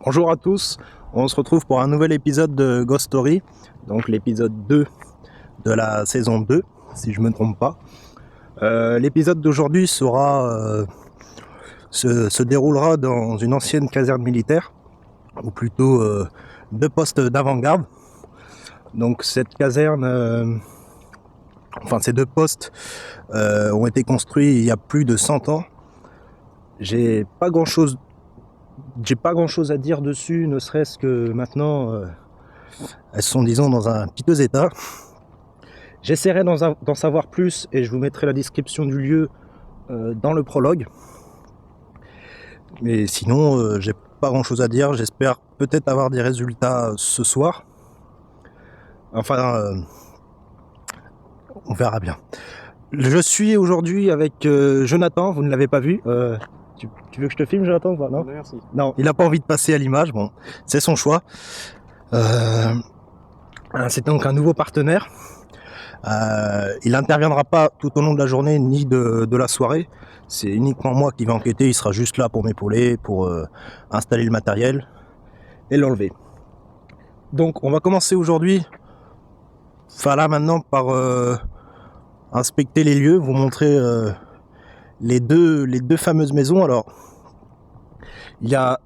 Bonjour à tous, on se retrouve pour un nouvel épisode de Ghost Story, donc l'épisode 2 de la saison 2, si je ne me trompe pas. L'épisode d'aujourd'hui se déroulera dans une ancienne caserne militaire, ou plutôt deux postes d'avant-garde. Donc cette caserne, ces deux postes ont été construits il y a plus de 100 ans. J'ai pas grand chose à dire dessus, ne serait-ce que maintenant elles sont, disons, dans un piteux état. J'essaierai d'en savoir plus et je vous mettrai la description du lieu dans le prologue. Mais sinon, j'ai pas grand chose à dire. J'espère peut-être avoir des résultats ce soir. Enfin, on verra bien. Je suis aujourd'hui avec Jonathan, vous ne l'avez pas vu. Tu veux que je te filme, Jonathan, ou pas? Non, merci. Non, il n'a pas envie de passer à l'image. Bon, c'est son choix. C'est donc un nouveau partenaire. Il n'interviendra pas tout au long de la journée ni de la soirée. C'est uniquement moi qui vais enquêter. Il sera juste là pour m'épauler, pour installer le matériel et l'enlever. Donc on va commencer aujourd'hui, là maintenant, par inspecter les lieux, vous montrer les deux fameuses maisons. Alors, elles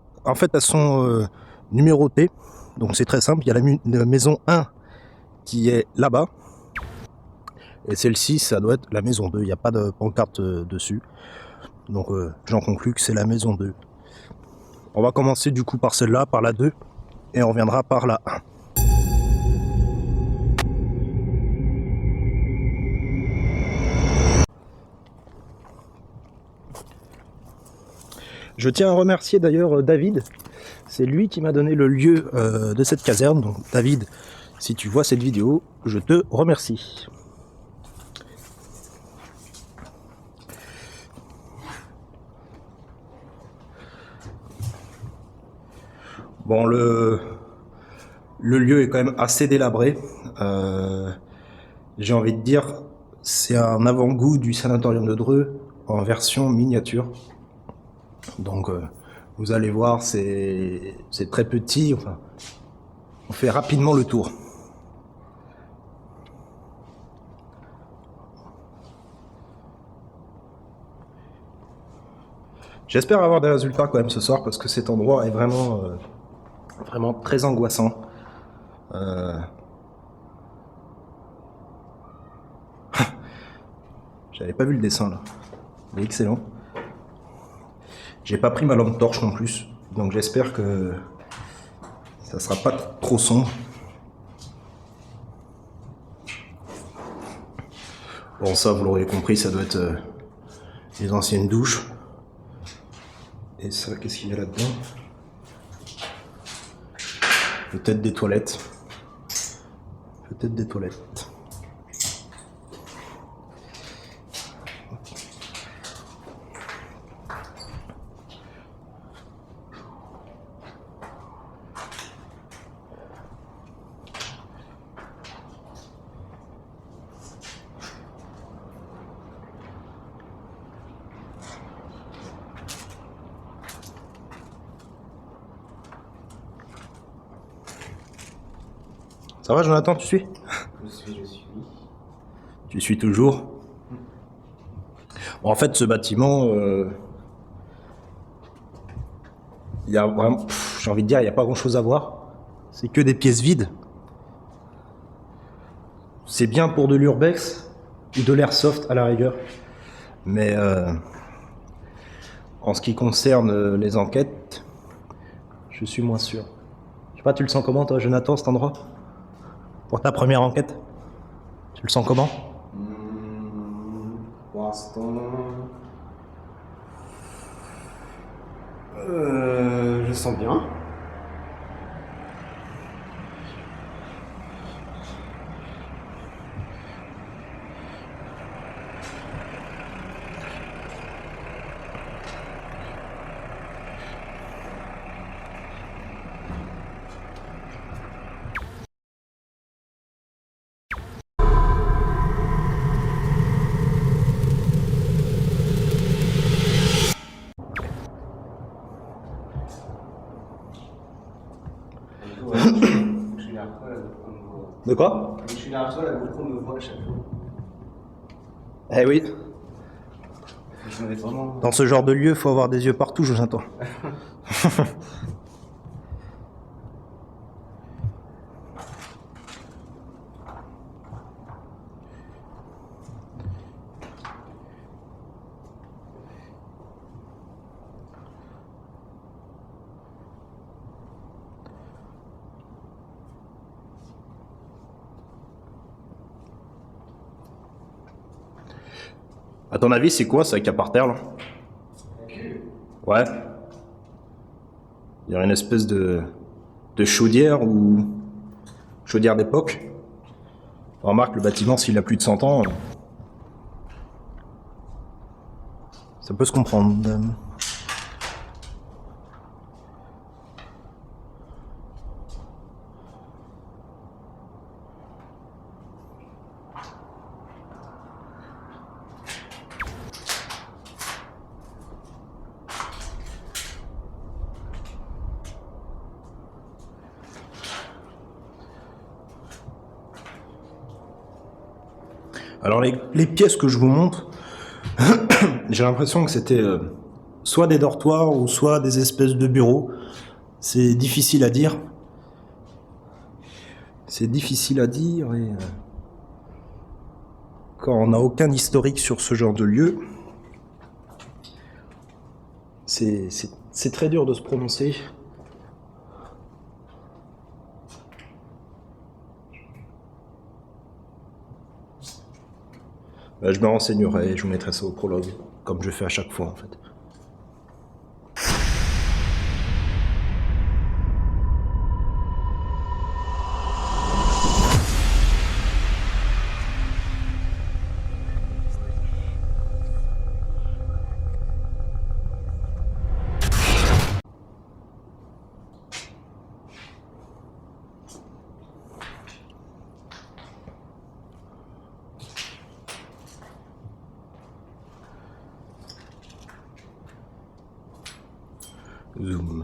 sont numérotées, donc c'est très simple. Il y a la maison 1 qui est là-bas. Et celle-ci, ça doit être la maison 2. Il n'y a pas de pancarte dessus. Donc j'en conclus que c'est la maison 2. On va commencer du coup par celle-là, par la 2. Et on reviendra par la 1. Je tiens à remercier d'ailleurs David. C'est lui qui m'a donné le lieu de cette caserne. Donc David, si tu vois cette vidéo, je te remercie. Bon, le lieu est quand même assez délabré. J'ai envie de dire, c'est un avant-goût du sanatorium de Dreux en version miniature. Donc vous allez voir, c'est très petit. Enfin, on fait rapidement le tour. J'espère avoir des résultats quand même ce soir parce que cet endroit est vraiment très angoissant. J'avais pas vu le dessin là. Il est excellent. J'ai pas pris ma lampe torche non plus, donc j'espère que ça sera pas trop sombre. Bon, ça vous l'aurez compris, ça doit être les anciennes douches. Et ça, qu'est-ce qu'il y a là-dedans? Peut-être des toilettes. Peut-être des toilettes. Ça va, Jonathan, tu suis? Je suis. Tu suis toujours? Bon, en fait, ce bâtiment, il y a vraiment, j'ai envie de dire, il n'y a pas grand-chose à voir. C'est que des pièces vides. C'est bien pour de l'urbex ou de l'airsoft à la rigueur. Mais en ce qui concerne les enquêtes, je suis moins sûr. Je sais pas, tu le sens comment toi, Jonathan, cet endroit? Pour ta première enquête? Tu le sens comment? Pour l'instant, je le sens bien. toi, je suis derrière toi, la GoPro me voit. De quoi? Je suis derrière toi, la GoPro me voit à chaque fois. Eh oui, Je me mets vraiment. dans ce genre de lieu, faut avoir des yeux partout, Jonathan. À ton avis, c'est quoi ça qu'il y a par terre là? Ouais. Il y a une espèce de chaudière ou chaudière d'époque. Remarque, le bâtiment, s'il a plus de 100 ans, ça peut se comprendre. Alors les pièces que je vous montre, j'ai l'impression que c'était soit des dortoirs ou soit des espèces de bureaux. C'est difficile à dire. C'est difficile à dire et quand on n'a aucun historique sur ce genre de lieu, c'est très dur de se prononcer. Je me renseignerai et je vous mettrai ça au prologue, comme je fais à chaque fois en fait. Zoom.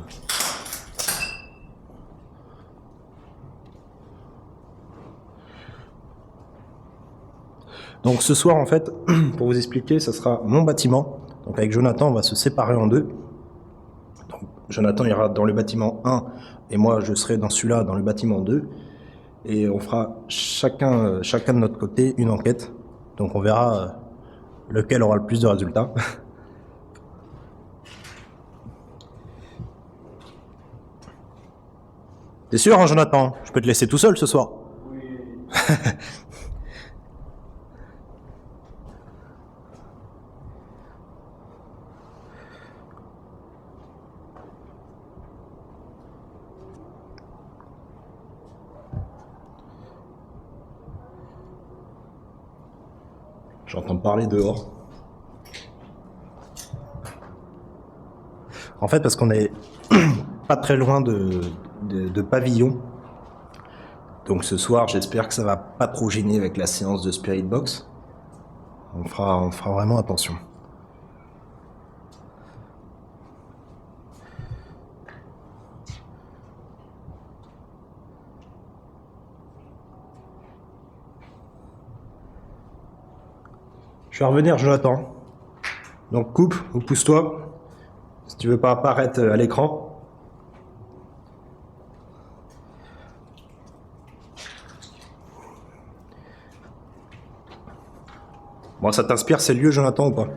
Donc ce soir en fait, pour vous expliquer, ça sera mon bâtiment. Donc avec Jonathan, on va se séparer en deux. Donc, Jonathan ira dans le bâtiment 1 et moi je serai dans celui-là, dans le bâtiment 2. Et on fera chacun de notre côté une enquête. Donc on verra lequel aura le plus de résultats. T'es sûr, hein, Jonathan? Je peux te laisser tout seul ce soir. Oui. J'entends parler dehors. En fait, parce qu'on est pas très loin de pavillon. Donc ce soir, j'espère que ça va pas trop gêner avec la séance de Spirit Box. On fera vraiment attention. Je vais revenir, Jonathan. Donc coupe ou pousse-toi. Si tu veux pas apparaître à l'écran. Bon, ça t'inspire ces lieux, Jonathan, ou pas?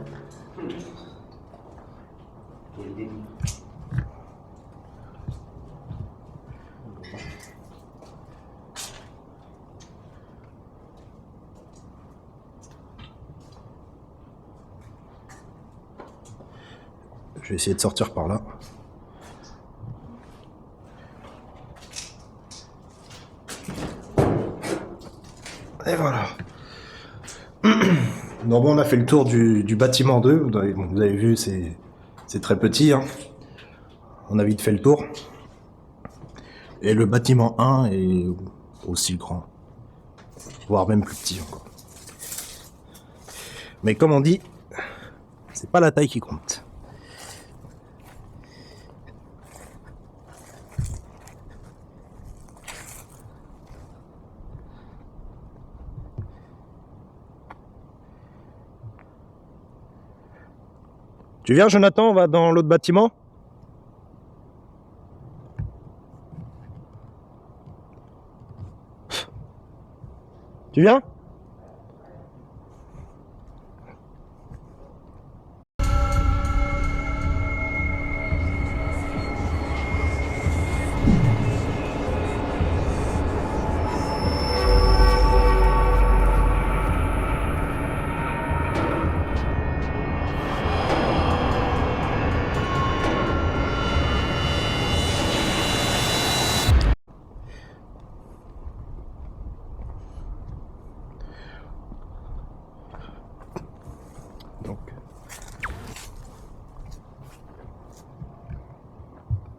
Je vais essayer de sortir par là. Et voilà. Donc bon, on a fait le tour du bâtiment 2. Vous avez vu, c'est très petit. Hein. On a vite fait le tour. Et le bâtiment 1 est aussi grand. Voire même plus petit encore. Mais comme on dit, c'est pas la taille qui compte. Tu viens, Jonathan, on va dans l'autre bâtiment? Tu viens? Donc,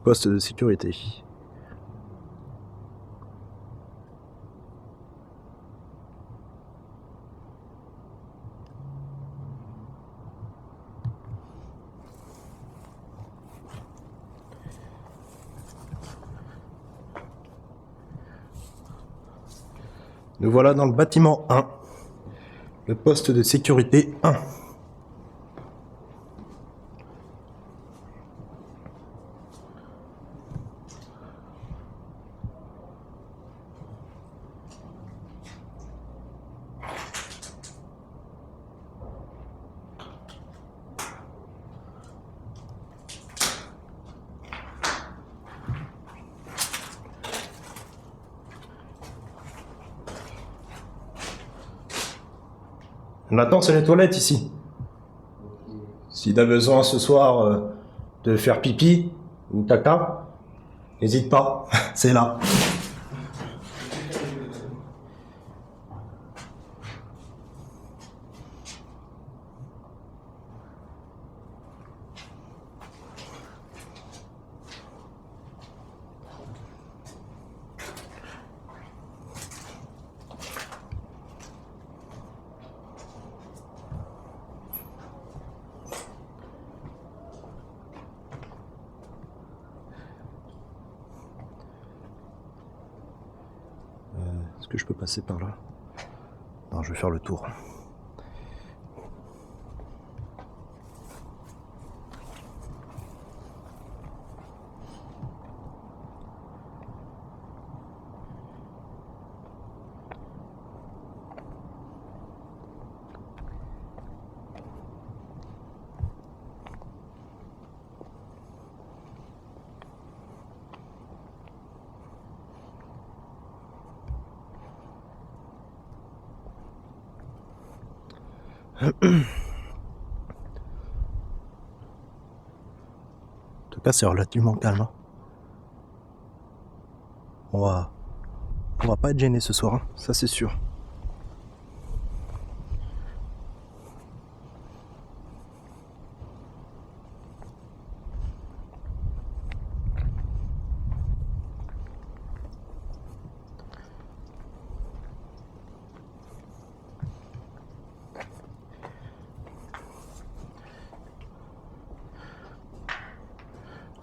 poste de sécurité. Nous voilà dans le bâtiment 1, le poste de sécurité 1. Maintenant, c'est les toilettes ici. Si tu as besoin ce soir de faire pipi ou caca, n'hésite pas, c'est là. Est-ce que je peux passer par là? Non, je vais faire le tour. En tout cas, c'est relativement calme. Hein. On va pas être gêné ce soir, hein. Ça c'est sûr.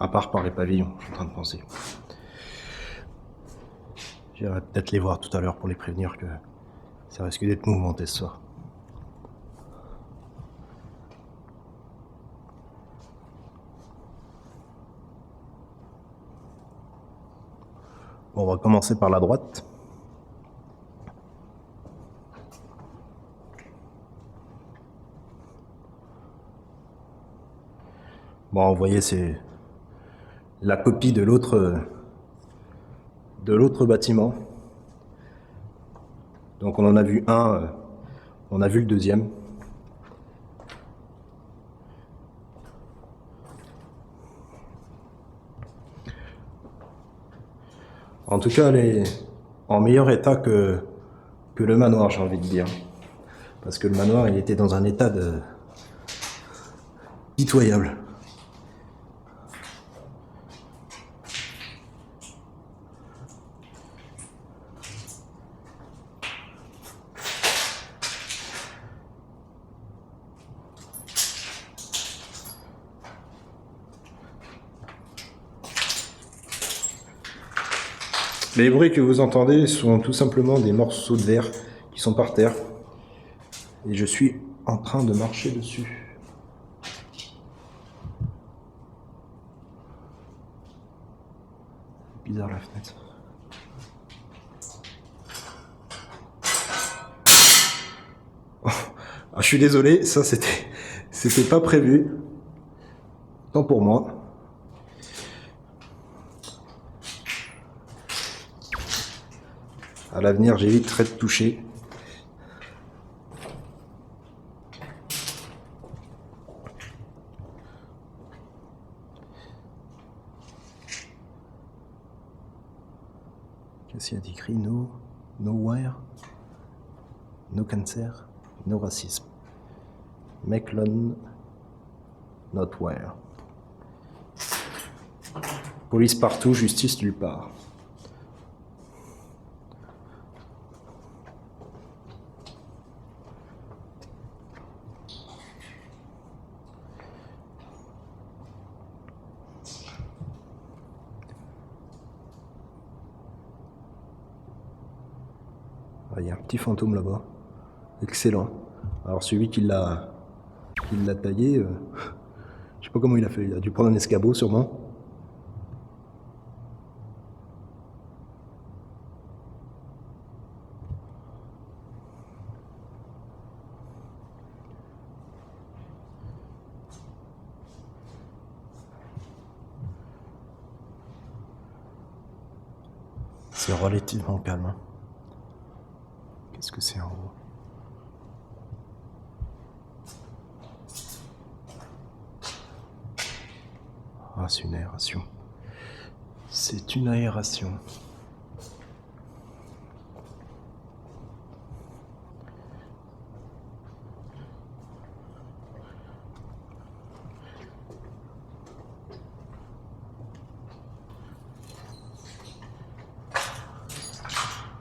À part par les pavillons, je suis en train de penser. J'irai peut-être les voir tout à l'heure pour les prévenir que ça risque d'être mouvementé ce soir. Bon, on va commencer par la droite. Bon, vous voyez, c'est la copie de l'autre bâtiment. Donc on en a vu un, on a vu le deuxième. En tout cas, elle est en meilleur état que le manoir, j'ai envie de dire. Parce que le manoir, il était dans un état pitoyable. Les bruits que vous entendez sont tout simplement des morceaux de verre qui sont par terre. Et je suis en train de marcher dessus. Bizarre la fenêtre. Oh, ah, je suis désolé, ça c'était pas prévu. Tant pour moi. À l'avenir, j'éviterai de toucher. Qu'est-ce qu'il y a d'écrit? No wire, no cancer, no racisme. Make lone, not wire. Police partout, justice nulle part. Ah, il y a un petit fantôme là-bas. Excellent. Alors celui qui l'a taillé, je sais pas comment il a fait. Il a dû prendre un escabeau sûrement. C'est relativement calme. Hein. Qu'est-ce que c'est en haut? Ah, c'est une aération. C'est une aération.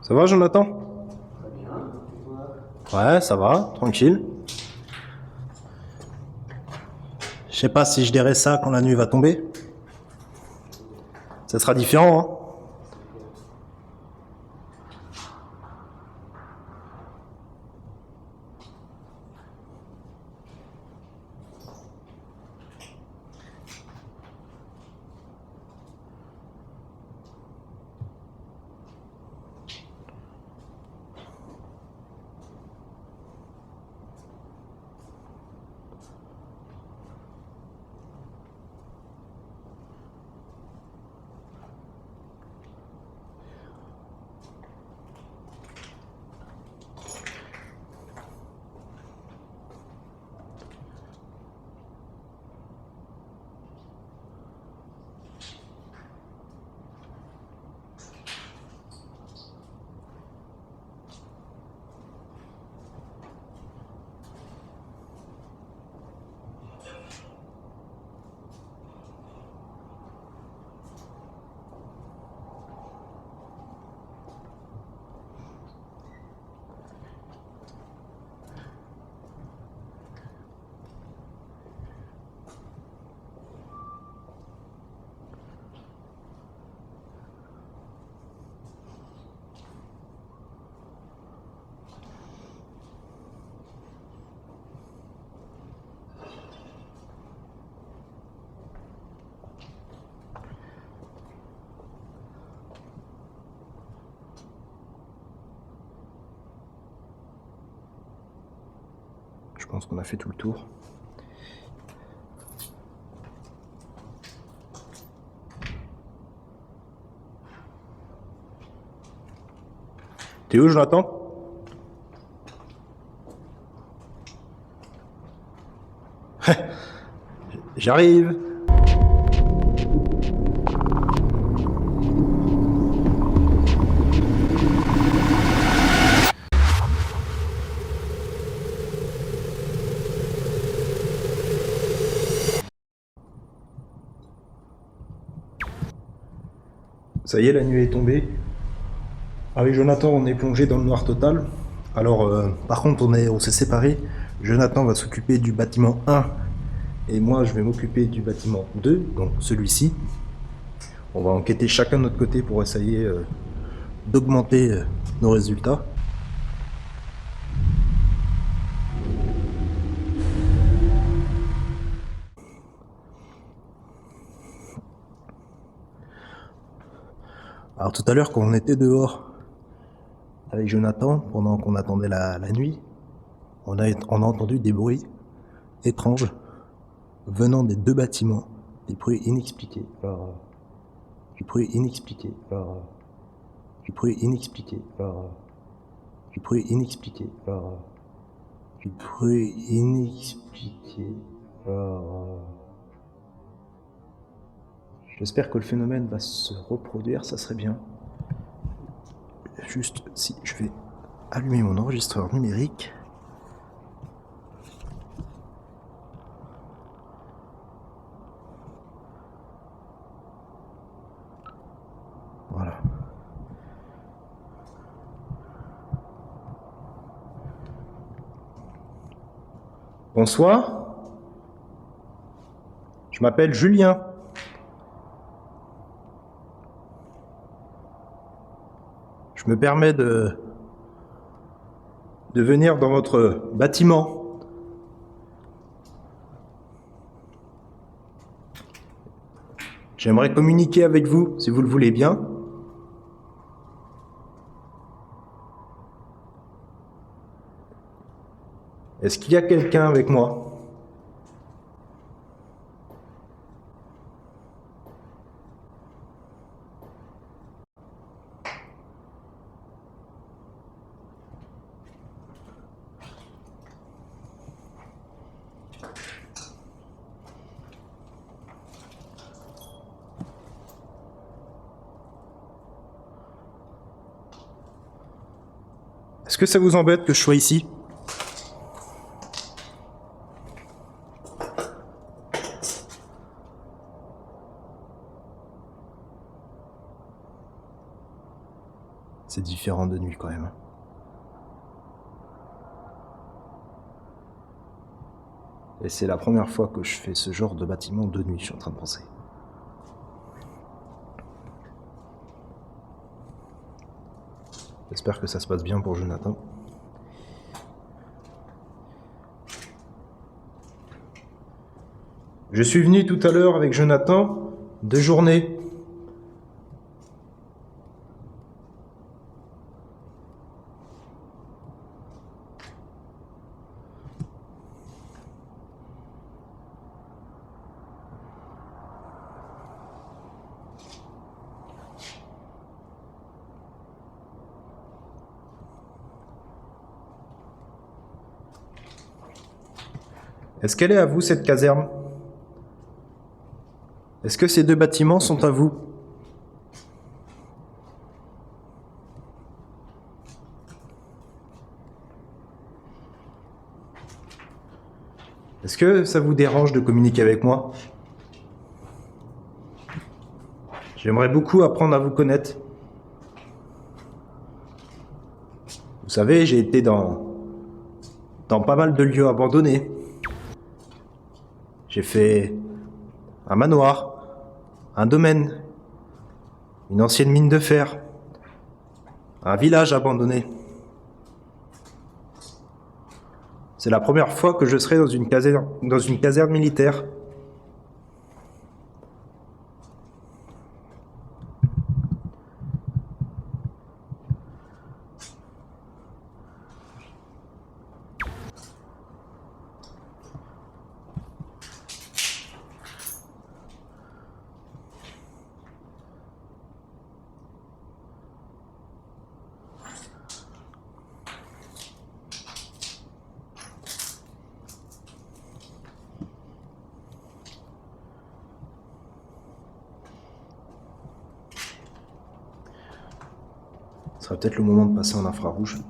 Ça va, Jonathan? Très bien. Ouais, ça va, tranquille. Je sais pas si je dirais ça quand la nuit va tomber. Ça sera différent, hein. Je pense qu'on a fait tout le tour. T'es où, Jonathan? J'arrive. Ça y est, la nuit est tombée. Avec Jonathan, on est plongé dans le noir total. Alors, par contre, on s'est séparés. Jonathan va s'occuper du bâtiment 1 et moi, je vais m'occuper du bâtiment 2, donc celui-ci. On va enquêter chacun de notre côté pour essayer d'augmenter nos résultats. Alors tout à l'heure, quand on était dehors avec Jonathan, pendant qu'on attendait la nuit, on a entendu des bruits étranges venant des deux bâtiments, des bruits inexpliqués. Du bruit inexpliqué. Du bruit inexpliqué. Du bruit inexpliqué. Du bruit inexpliqué. J'espère que le phénomène va se reproduire, ça serait bien. Juste si je vais allumer mon enregistreur numérique. Voilà. Bonsoir. Je m'appelle Julien. Je me permets de venir dans votre bâtiment. J'aimerais communiquer avec vous, si vous le voulez bien. Est-ce qu'il y a quelqu'un avec moi ? Est-ce que ça vous embête que je sois ici ? C'est différent de nuit quand même. Et c'est la première fois que je fais ce genre de bâtiment de nuit, je suis en train de penser. J'espère que ça se passe bien pour Jonathan. Je suis venu tout à l'heure avec Jonathan de journée. Est-ce qu'elle est à vous, cette caserne ? Est-ce que ces deux bâtiments sont à vous ? Est-ce que ça vous dérange de communiquer avec moi ? J'aimerais beaucoup apprendre à vous connaître. Vous savez, j'ai été dans pas mal de lieux abandonnés. J'ai fait un manoir, un domaine, une ancienne mine de fer, un village abandonné. C'est la première fois que je serai dans une caserne militaire. Ce sera peut-être le moment de passer en infrarouge.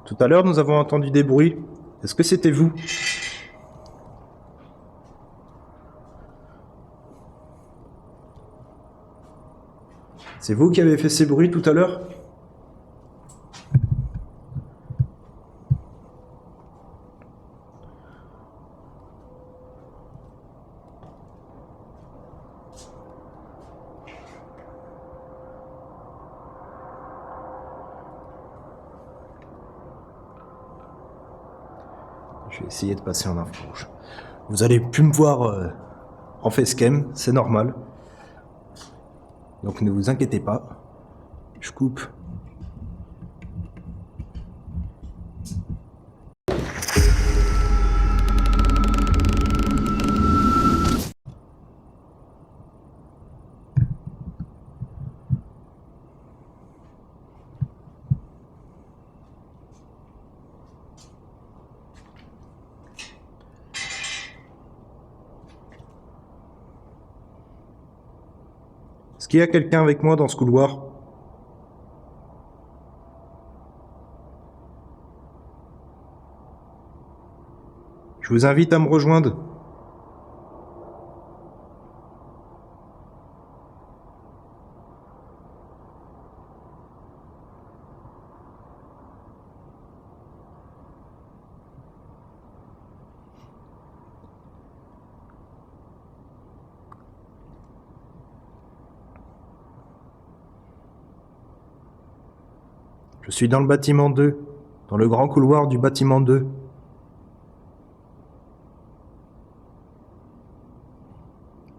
Tout à l'heure, nous avons entendu des bruits. Est-ce que c'était vous ? C'est vous qui avez fait ces bruits tout à l'heure ? Je vais essayer de passer en infrarouge. Vous allez plus me voir en facecam, c'est normal. Donc ne vous inquiétez pas. Je coupe. Est-ce qu'il y a quelqu'un avec moi dans ce couloir? Je vous invite à me rejoindre. Je suis dans le bâtiment 2, dans le grand couloir du bâtiment 2.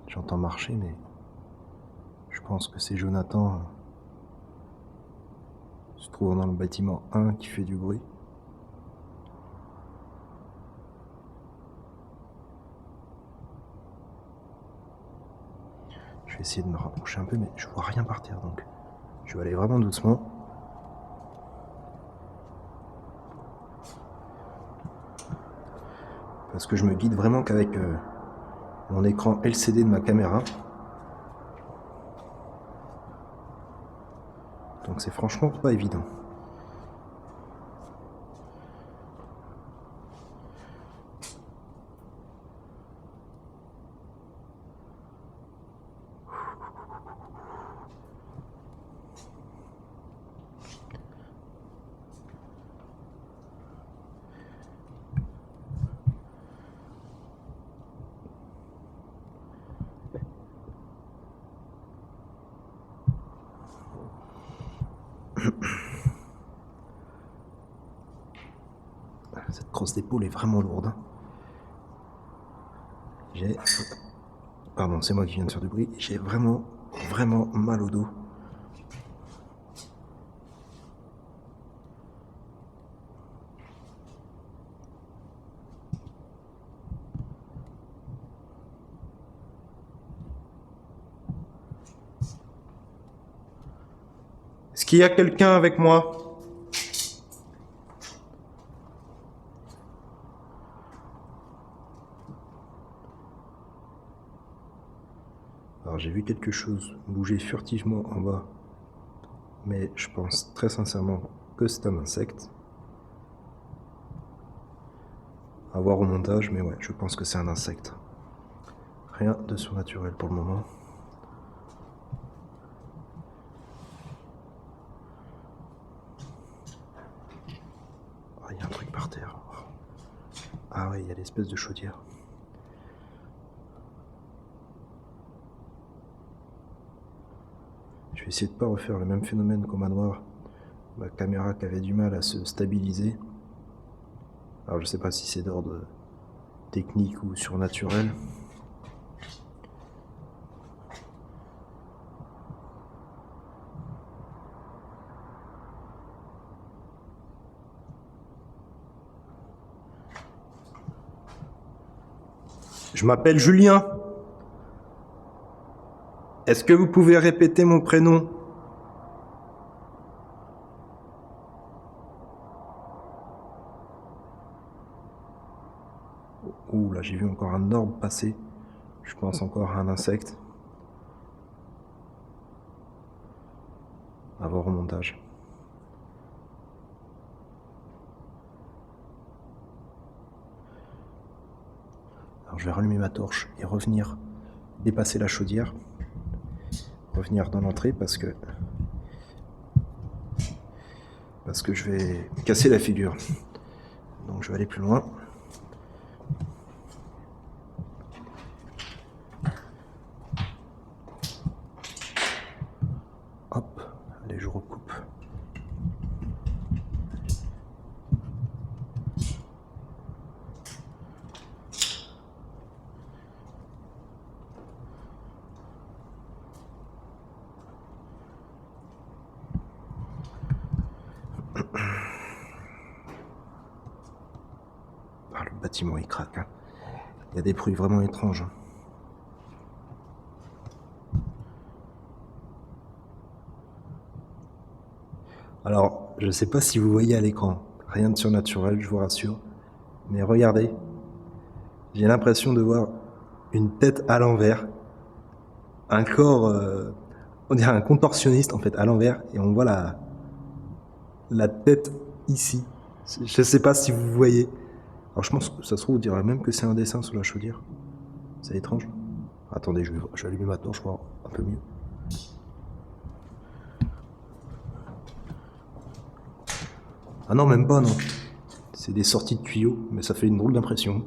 J'entends marcher, mais je pense que c'est Jonathan se trouvant dans le bâtiment 1 qui fait du bruit. Je vais essayer de me rapprocher un peu, mais je vois rien par terre, donc je vais aller vraiment doucement. Parce que je me guide vraiment qu'avec mon écran LCD de ma caméra. Donc c'est franchement pas évident. Cette crosse d'épaule est vraiment lourde. Pardon, c'est moi qui viens de faire du bruit. J'ai vraiment mal au dos. Est-ce qu'il y a quelqu'un avec moi? Alors j'ai vu quelque chose bouger furtivement en bas, mais je pense très sincèrement que c'est un insecte. À voir au montage, mais ouais, je pense que c'est un insecte. Rien de surnaturel pour le moment. Ah, il y a un truc par terre. Ah ouais, il y a l'espèce de chaudière. Je vais essayer de pas refaire le même phénomène qu'au manoir. Ma caméra qui avait du mal à se stabiliser. Alors je sais pas si c'est d'ordre technique ou surnaturel. Je m'appelle Julien. Est-ce que vous pouvez répéter mon prénom? Ouh, là j'ai vu encore un orbe passer. Je pense encore à un insecte. À voir au montage. Alors je vais rallumer ma torche et revenir dépasser la chaudière. Revenir dans l'entrée parce que je vais casser la figure. Donc je vais aller plus loin. Hop, allez, je recoupe. bâtiment il craque. Hein. Il y a des bruits vraiment étranges. Hein. Alors, je ne sais pas si vous voyez à l'écran, rien de surnaturel, je vous rassure. Mais regardez, j'ai l'impression de voir une tête à l'envers, un corps, on dirait un contorsionniste en fait, à l'envers, et on voit la tête ici. Je ne sais pas si vous voyez. Alors je pense que ça se trouve, on dirait même que c'est un dessin sur la chaudière. C'est étrange. Attendez, je vais allumer ma torche, voir un peu mieux. Ah non, même pas, non. C'est des sorties de tuyaux, mais ça fait une drôle d'impression.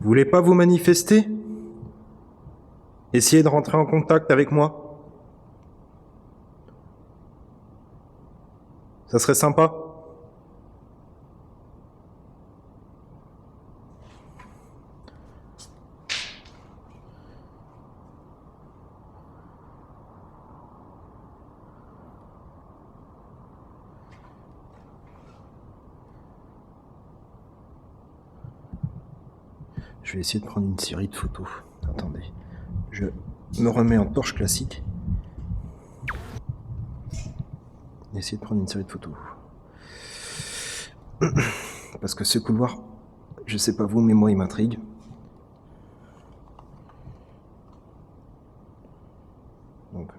Vous voulez pas vous manifester? Essayez de rentrer en contact avec moi. Ça serait sympa. Je vais essayer de prendre une série de photos. Attendez. Je me remets en torche classique. Essayer de prendre une série de photos. Parce que ce couloir, je sais pas vous, mais moi il m'intrigue. Donc.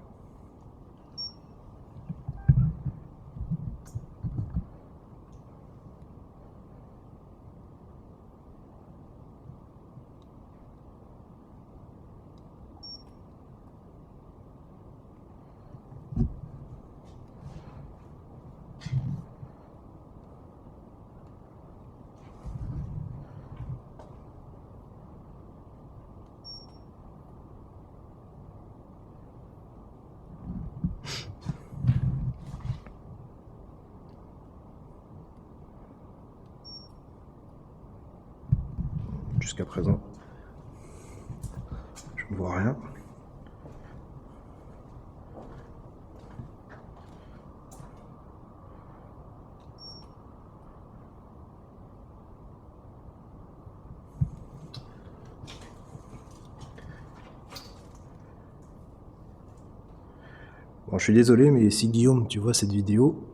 Jusqu'à présent, je ne vois rien. Bon, je suis désolé, mais si Guillaume, tu vois cette vidéo,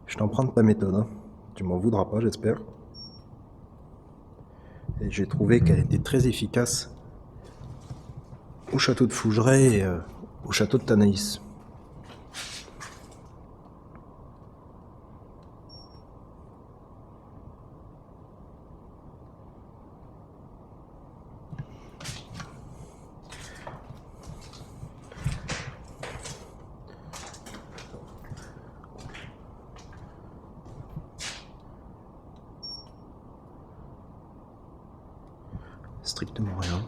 je t'emprunte ta méthode. Hein. Tu m'en voudras pas, j'espère. Et j'ai trouvé qu'elle était très efficace au château de Fougeray et au château de Tanaïs. Strictement rien.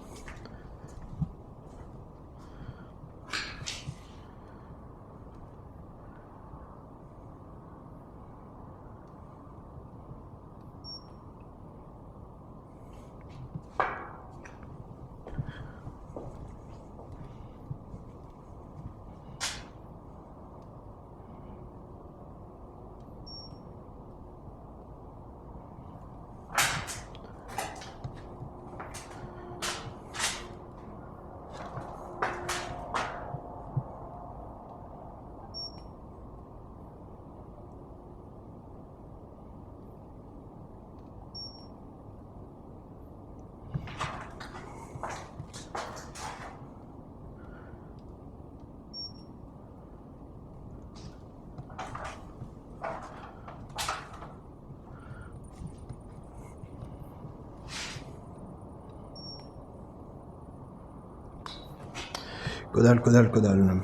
Que dalle.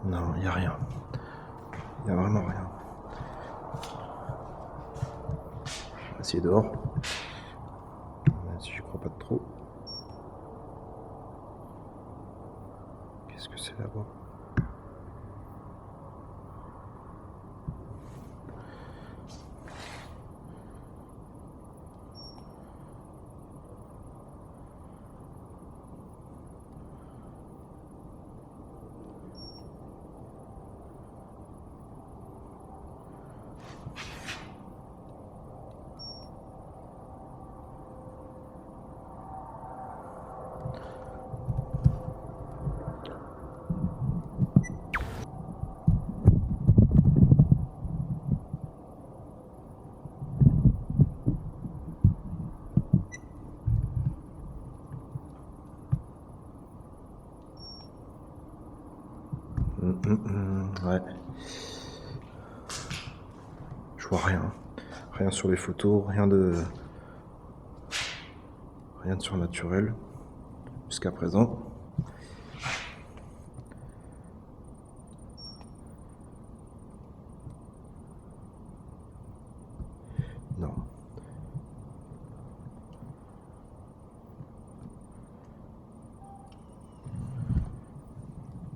Non, il n'y a rien. Il n'y a vraiment rien. Je vais essayer dehors. Même si je crois pas trop. Qu'est-ce que c'est là-bas? Ouais. Je vois rien. Rien sur les photos, rien de surnaturel jusqu'à présent. Non.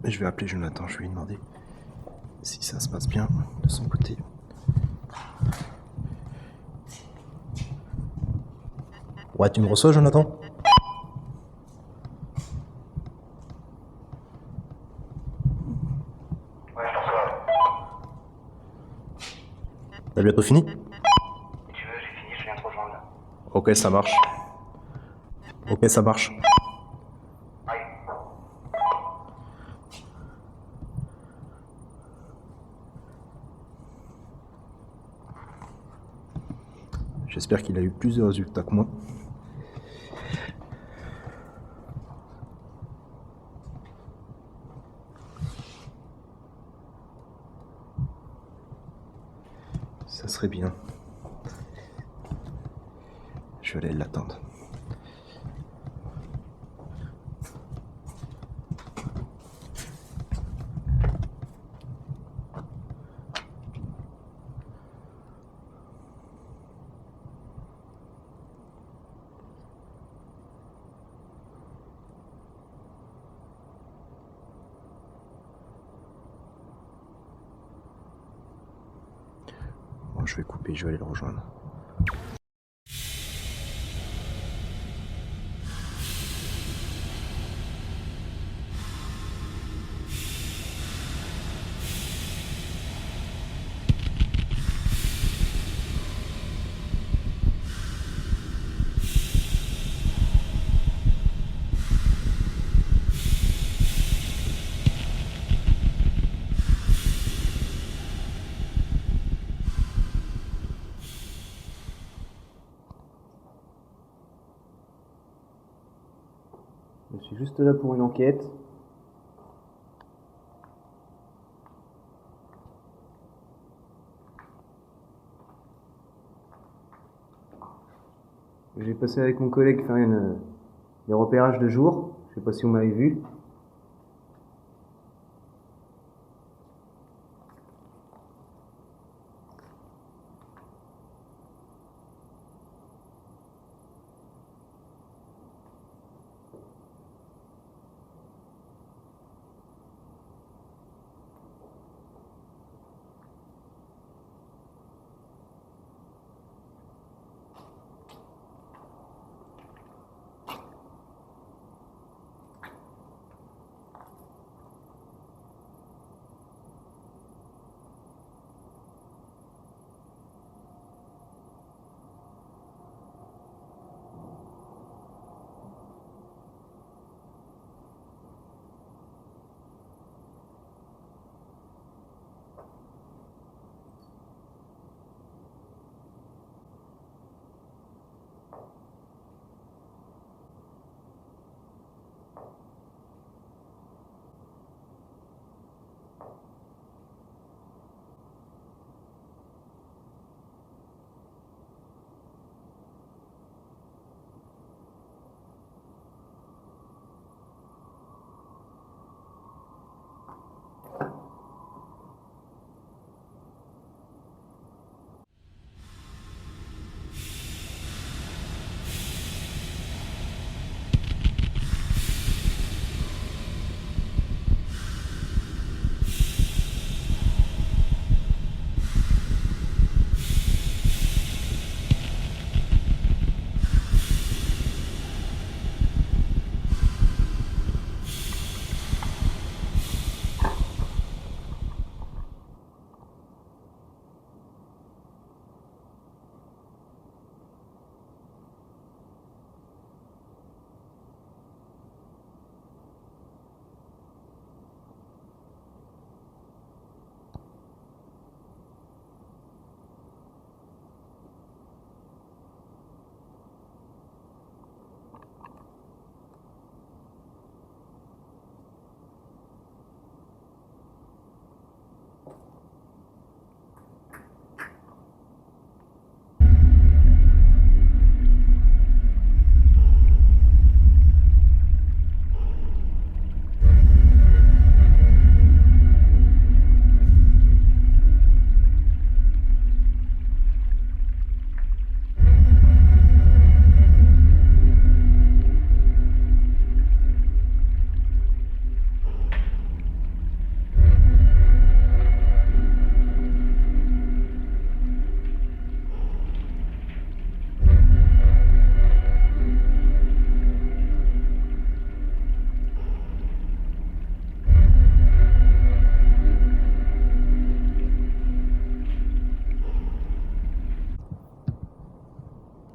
Je vais appeler Jonathan, je vais lui demander si ça se passe bien de son côté. Ouais, tu me reçois, Jonathan? Ouais, je t'en reçois. T'as bientôt fini? Si tu veux, j'ai fini, je viens te rejoindre là. Ok, ça marche. Ok, ça marche. Aïe. J'espère qu'il a eu plus de résultats que moi. Ça serait bien. Je vais aller l'attendre. Bon, je vais couper, je vais aller le rejoindre. Je suis juste là pour une enquête. J'ai passé avec mon collègue faire des repérages de jour. Je sais pas si vous m'avez vu.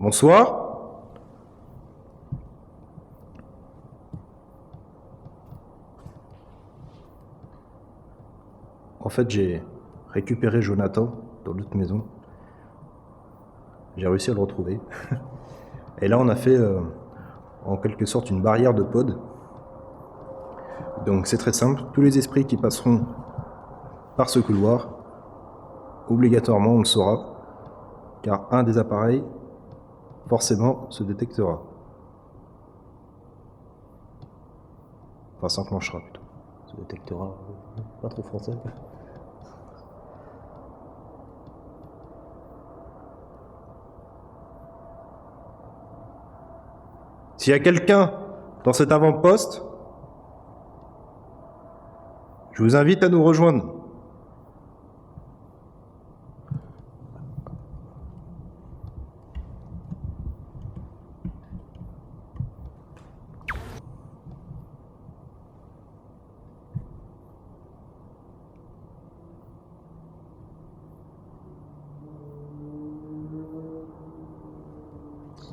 Bonsoir. En fait, j'ai récupéré Jonathan dans l'autre maison. J'ai réussi à le retrouver. Et là, on a fait en quelque sorte une barrière de pod. Donc c'est très simple. Tous les esprits qui passeront par ce couloir, obligatoirement, on le saura, car un des appareils, forcément, se détectera. Enfin, s'enclenchera plutôt. Se détectera, pas trop français. S'il y a quelqu'un dans cet avant-poste, je vous invite à nous rejoindre.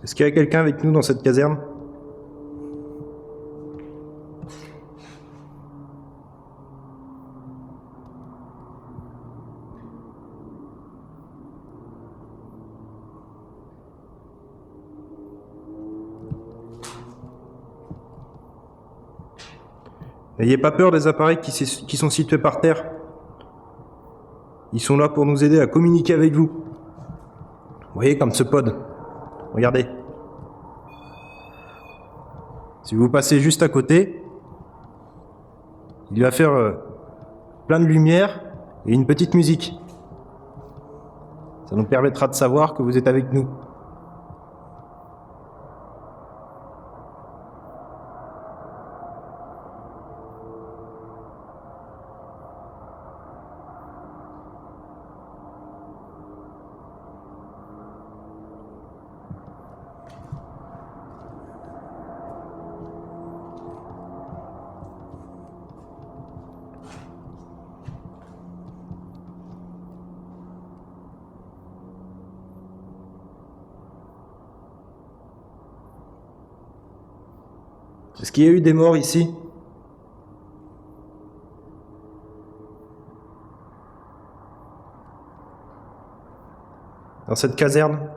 Est-ce qu'il y a quelqu'un avec nous dans cette caserne ? N'ayez pas peur des appareils qui sont situés par terre. Ils sont là pour nous aider à communiquer avec vous. Vous voyez, comme ce pod. Regardez. Si vous passez juste à côté, il va faire plein de lumière et une petite musique. Ça nous permettra de savoir que vous êtes avec nous. Est-ce qu'il y a eu des morts ici ? Dans cette caserne ?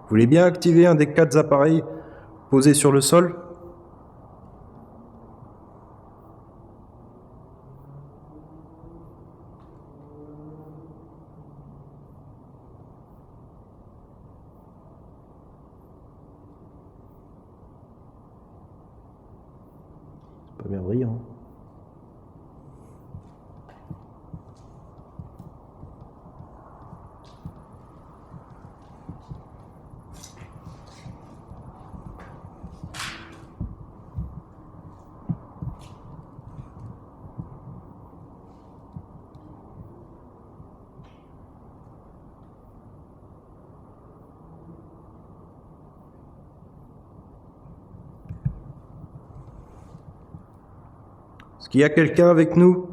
Vous voulez bien activer un des 4 appareils posés sur le sol ? C'est pas bien brillant. Est-ce qu'il y a quelqu'un avec nous ?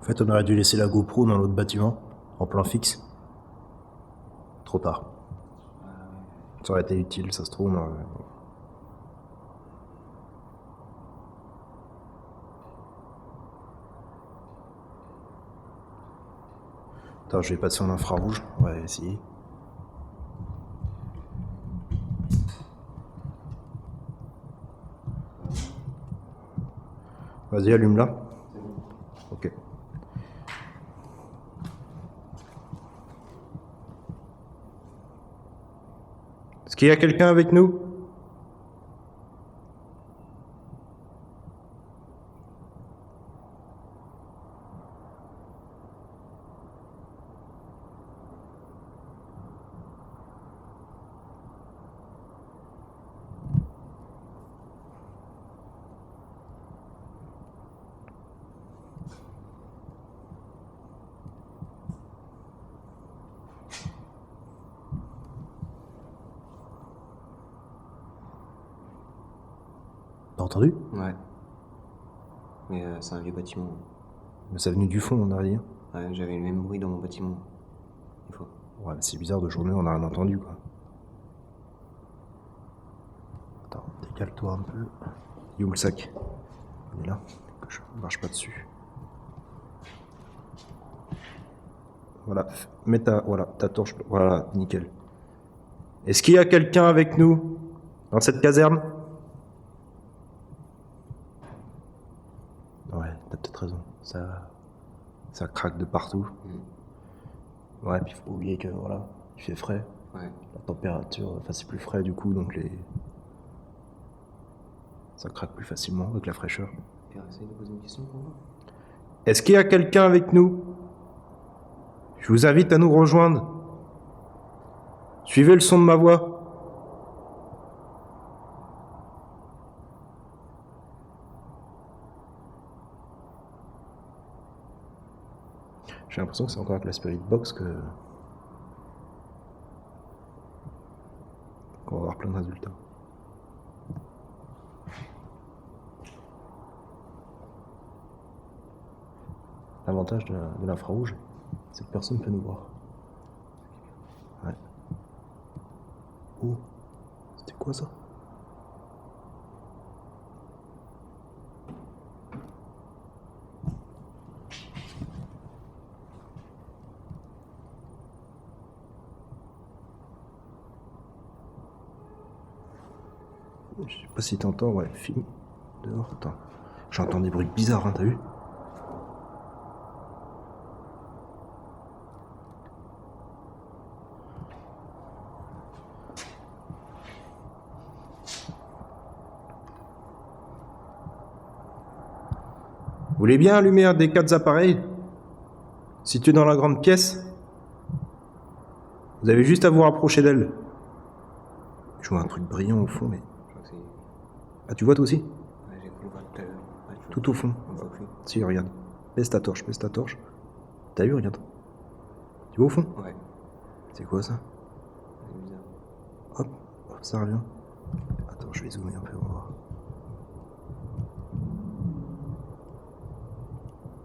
En fait, on aurait dû laisser la GoPro dans l'autre bâtiment, en plan fixe. Trop tard. Ça aurait été utile, ça se trouve. Mais... Attends, je vais passer en infrarouge. On va essayer. Vas-y, allume-la. Ok. Est-ce qu'il y a quelqu'un avec nous ? T'as entendu? Ouais. Mais c'est un vieux bâtiment. Mais ça venait du fond, on a dit. Ouais, j'avais le même bruit dans mon bâtiment. Une fois. Ouais, mais c'est bizarre, de journée, on a rien entendu, quoi. Attends, décale-toi un peu. Il est où le sac? Il est là, que je marche pas dessus. Voilà, mets ta torche. Voilà, nickel. Est-ce qu'il y a quelqu'un avec nous dans cette caserne? Ouais, t'as peut-être raison. Ça craque de partout. Ouais, puis faut pas oublier que voilà, il fait frais. Ouais. La température, enfin c'est plus frais du coup, donc ça craque plus facilement avec la fraîcheur. Pierre, essaye de poser une question pour moi. Est-ce qu'il y a quelqu'un avec nous? Je vous invite à nous rejoindre. Suivez le son de ma voix. J'ai l'impression que c'est encore avec la Spirit Box qu'on va avoir plein de résultats. L'avantage de l'infrarouge, c'est que personne ne peut nous voir. Ouais. Oh, c'était quoi ça? Je sais pas si t'entends, ouais, film dehors, attends. J'entends des bruits bizarres, hein, t'as vu? Vous voulez bien allumer un des 4 appareils situés dans la grande pièce? Vous avez juste à vous rapprocher d'elle. Je vois un truc brillant au fond, mais... Je crois que c'est. Ah, tu vois toi aussi? Ouais, j'ai cru le voir tout à l'heure. Ouais, tu vois. Tout au fond. On voit plus. Si, regarde. Baisse ta torche, baisse ta torche. T'as vu, regarde. Tu vois au fond? Ouais, C'est quoi ça? c'est bizarre. Hop, hop, ça revient. Attends, je vais zoomer un peu, on va voir.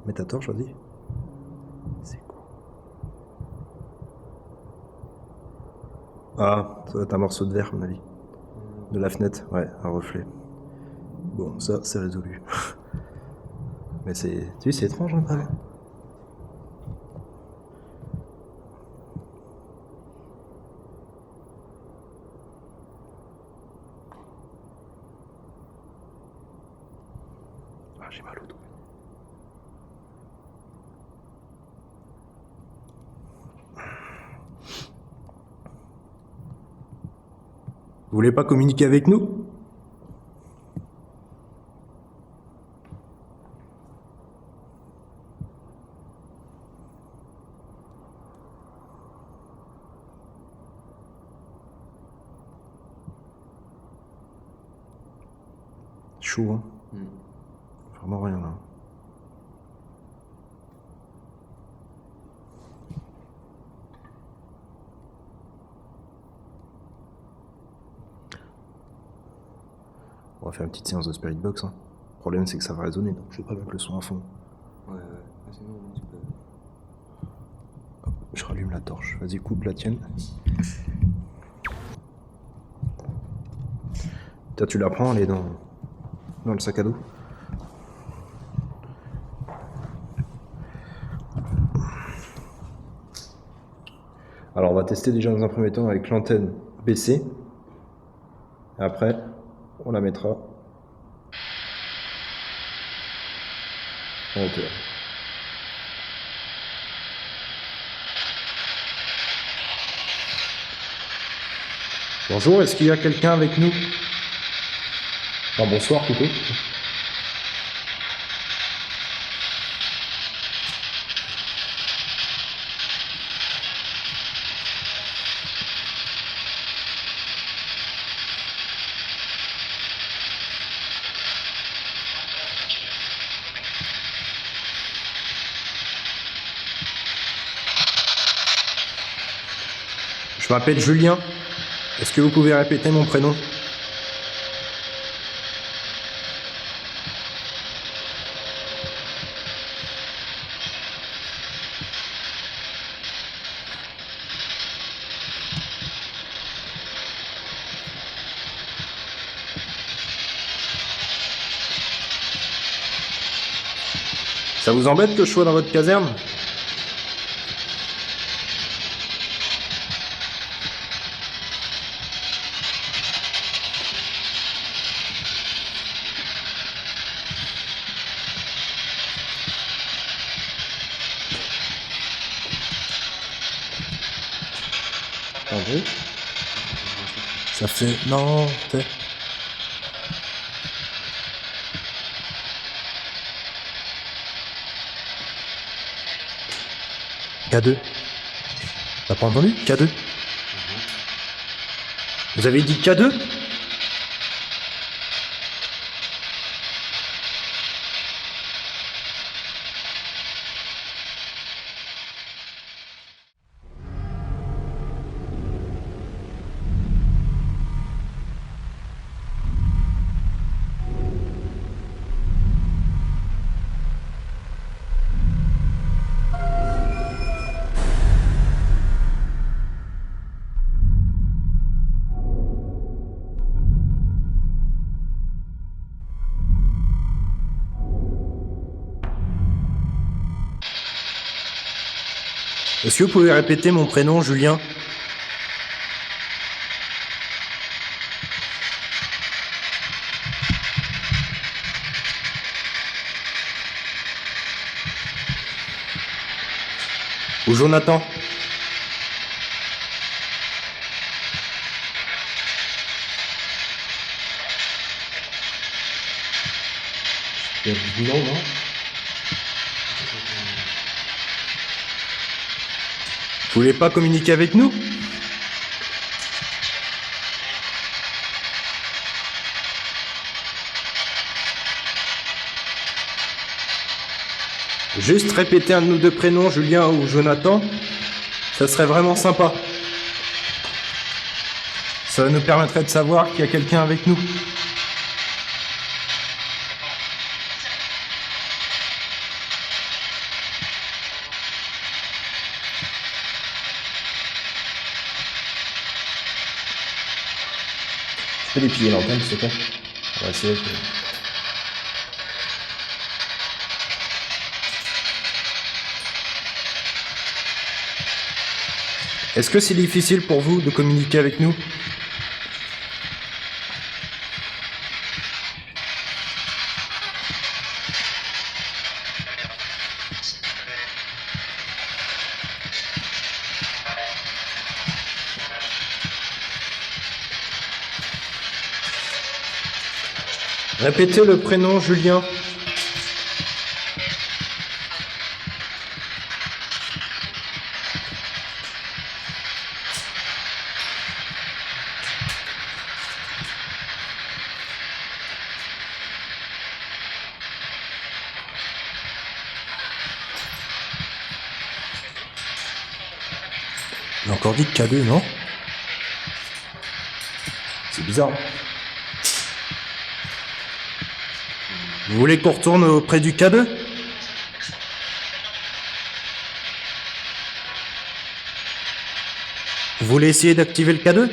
Mets ta torche, vas-y. C'est quoi? Ah, ça doit être un morceau de verre, à mon avis. De la fenêtre, ouais, un reflet. Bon, ça, c'est résolu. Mais c'est... Tu sais, c'est étrange, hein, quand même. Ah, j'ai mal au dos. Vous voulez pas communiquer avec nous? Chaud, hein. Vraiment rien, là. On va faire une petite séance de Spirit Box, hein. Le problème, c'est que ça va résonner, donc je vais pas mettre le son à fond. Ouais, ouais. Ah, c'est bon, tu peux. Hop, je rallume la torche. Vas-y, coupe la tienne. Toi, tu la prends, elle est dans le sac à dos. Alors, on va tester déjà dans un premier temps avec l'antenne baissée. Et après, on la mettra en hauteur. Bonjour, est-ce qu'il y a quelqu'un avec nous? Enfin, bonsoir plutôt. Je m'appelle Julien. Est-ce que vous pouvez répéter mon prénom? Ça vous embête que je sois dans votre caserne? André? Ça fait... Non, t'es... K2. T'as pas entendu? K2. Vous avez dit K2? Est-ce que vous pouvez répéter mon prénom, Julien? Ou Jonathan? Non, non. Vous voulez pas communiquer avec nous? Juste répéter un de nos deux prénoms, Julien ou Jonathan, ça serait vraiment sympa. Ça nous permettrait de savoir qu'il y a quelqu'un avec nous. Tu peux déplier l'antenne, s'il te plaît? On va essayer de... Est-ce que c'est difficile pour vous de communiquer avec nous? Répétez le prénom Julien. J'ai encore dit K2, non? C'est bizarre. Vous voulez qu'on retourne auprès du K2? Vous voulez essayer d'activer le K2?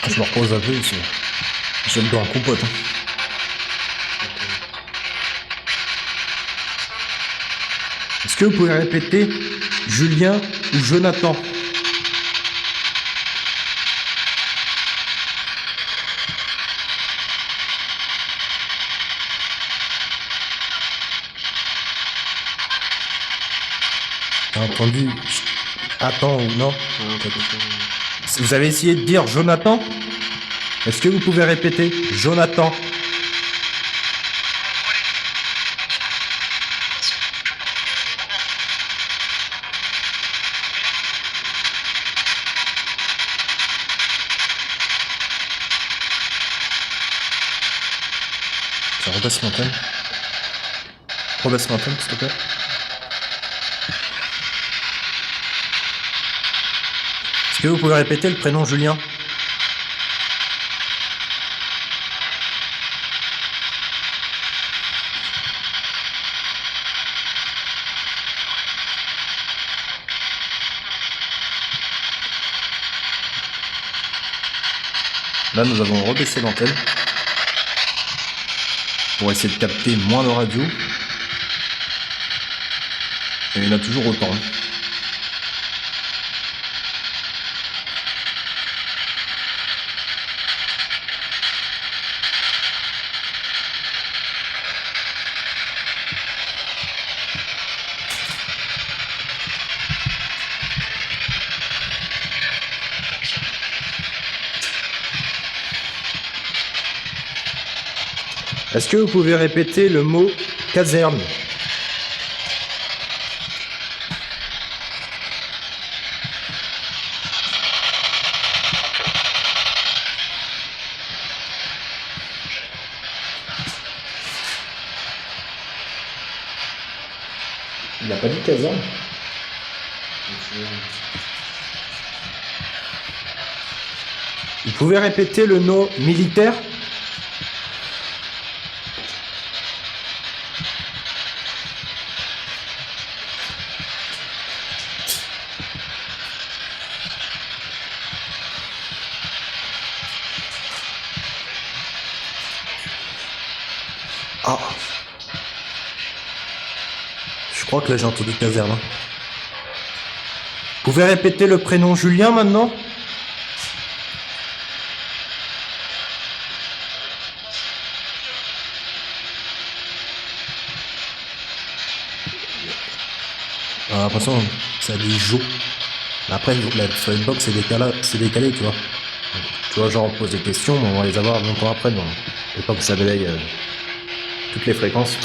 Je me repose un peu ici. J'ai le dos en compote. Est-ce que vous pouvez répéter Julien ou Jonathan? T'as entendu? Attends ou non? Vous avez essayé de dire Jonathan? Est-ce que vous pouvez répéter Jonathan? Ça rebaisse l'antenne. Rebaisse l'antenne, s'il te plaît. Est-ce que vous pouvez répéter le prénom Julien? Là, nous avons rebaissé l'antenne pour essayer de capter moins de radio. Et il y en a toujours autant. Est-ce que vous pouvez répéter le mot caserne? Il n'a pas dit caserne. Vous pouvez répéter le nom militaire? Ah. Je crois que là j'ai entendu caserne. Vous pouvez répéter le prénom Julien maintenant? J'ai l'impression que ça dit Jo. Après, sur une box, c'est décalé, tu vois. Tu vois, genre, on pose des questions, mais on va les avoir longtemps après. Donc, le temps que ça balaye toutes les fréquences.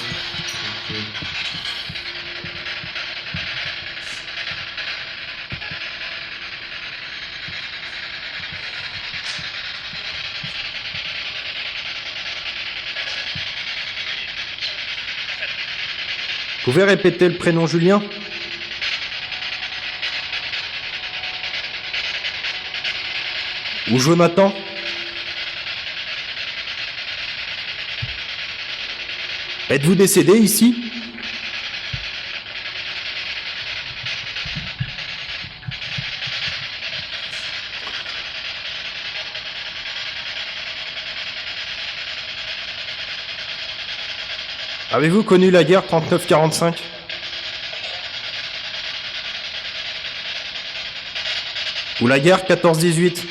Vous pouvez répéter le prénom Julien? Ou Jonathan? Êtes-vous décédé ici? Avez-vous connu la guerre 39-45? Ou la guerre 14-18?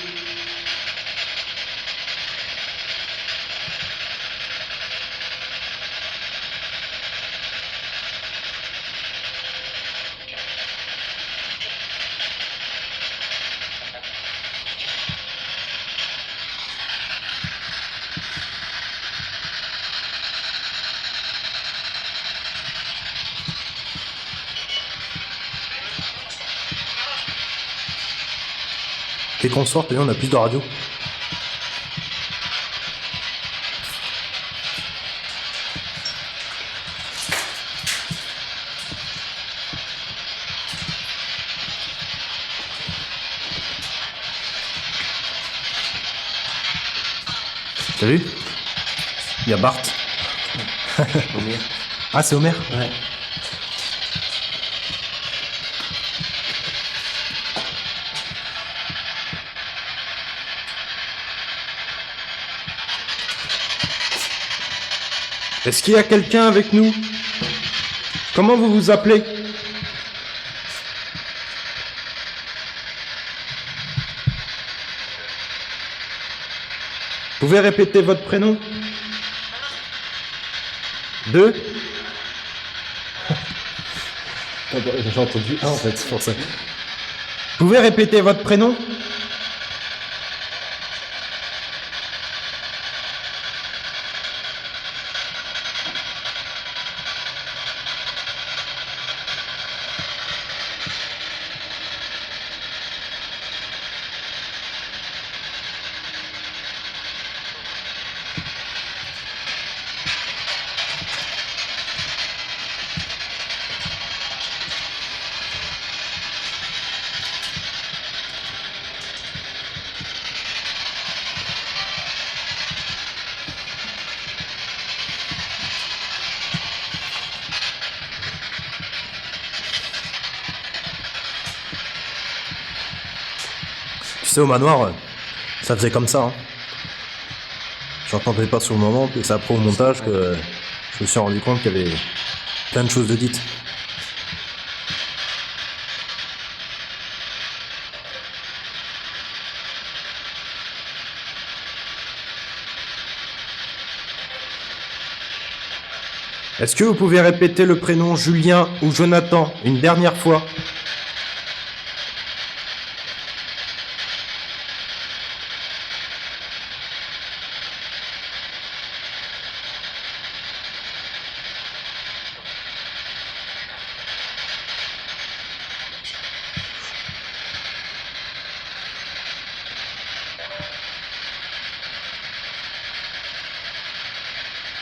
Dès qu'on sort, on a plus de radio. T'as vu? Il y a Bart. Omer. Ah, c'est Homer? Ouais. Est-ce qu'il y a quelqu'un avec nous? Comment vous vous appelez? Vous pouvez répéter votre prénom? 2? J'ai entendu 1 en fait, c'est pour ça. Vous pouvez répéter votre prénom? Tu sais, au manoir, ça faisait comme ça. Hein. J'entendais pas sur le moment, puis c'est après au montage que je me suis rendu compte qu'il y avait plein de choses de dites. Est-ce que vous pouvez répéter le prénom Julien ou Jonathan une dernière fois?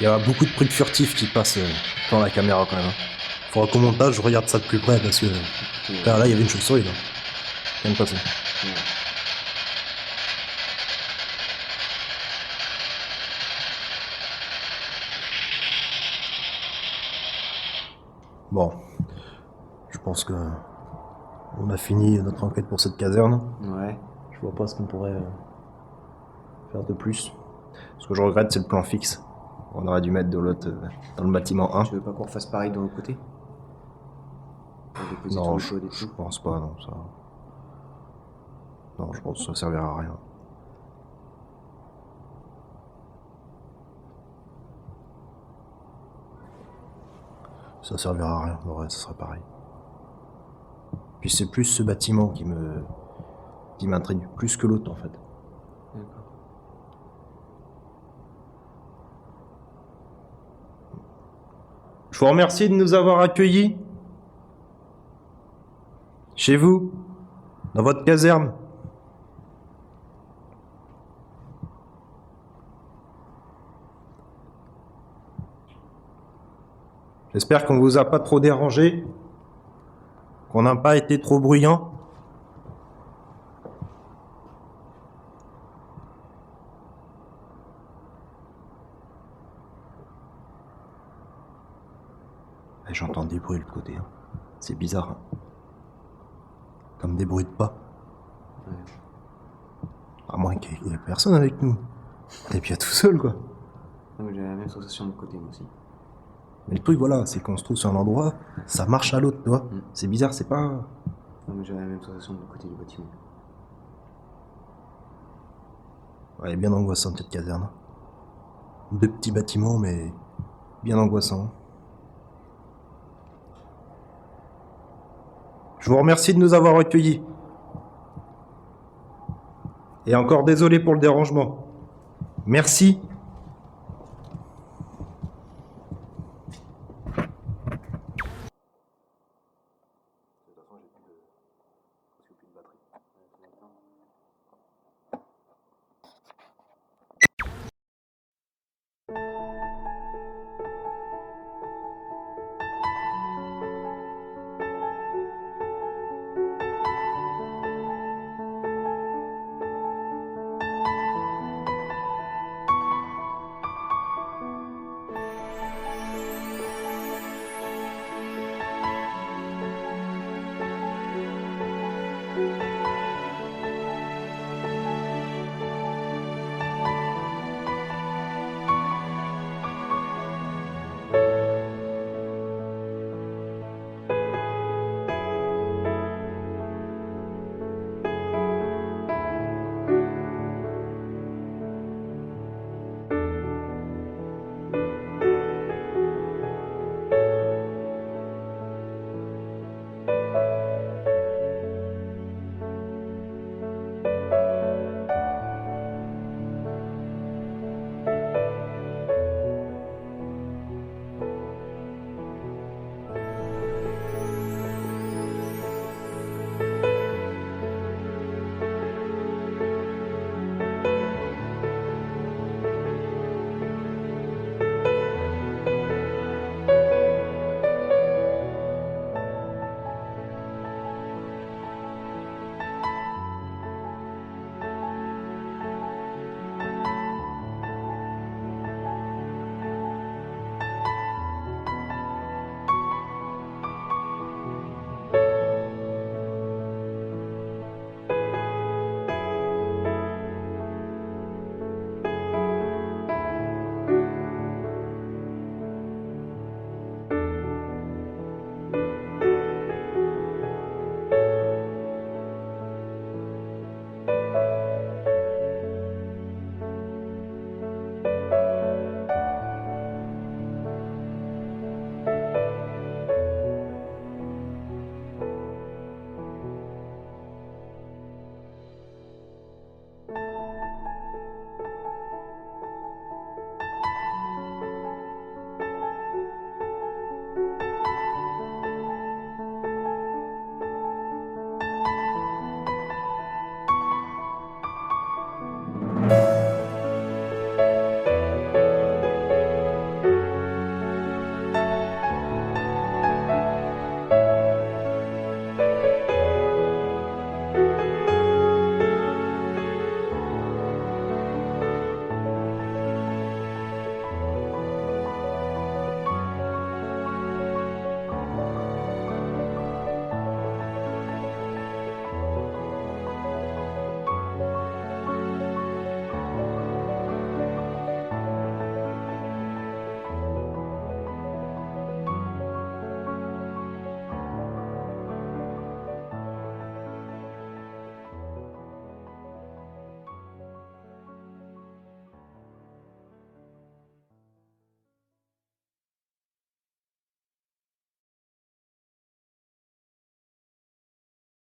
Il y a beaucoup de trucs furtifs qui passent dans la caméra quand même. Faudra qu'au montage je regarde ça de plus près parce que là il y avait une chauve-souris là. Vient de passer. Bon, je pense que on a fini notre enquête pour cette caserne. Ouais. Je vois pas ce qu'on pourrait faire de plus. Ce que je regrette, c'est le plan fixe. On aurait dû mettre de l'autre dans le bâtiment 1. Tu veux pas qu'on refasse pareil de l'autre côté? Non, je pense pas, non, ça. Non, je pense que ça servira à rien. Ça servira à rien, en vrai, ça sera pareil. Puis c'est plus ce bâtiment qui m'intrigue plus que l'autre en fait. D'accord. Je vous remercie de nous avoir accueillis chez vous, dans votre caserne. J'espère qu'on vous a pas trop dérangé, qu'on n'a pas été trop bruyant. Et j'entends des bruits de l'autre côté. Hein. C'est bizarre. Hein. Comme des bruits de pas. Ouais. À moins qu'il y ait personne avec nous. Et puis à tout seul quoi. Non, mais j'avais la même sensation de l'autre côté, moi aussi. Mais le truc voilà, c'est qu'on se trouve sur un endroit, ça marche à l'autre, tu vois. C'est bizarre, c'est pas... Non, mais j'avais la même sensation de l'autre côté du bâtiment. Ouais, bien angoissante cette caserne. 2 petits bâtiments, mais bien angoissant. Je vous remercie de nous avoir accueillis. Et encore désolé pour le dérangement. Merci.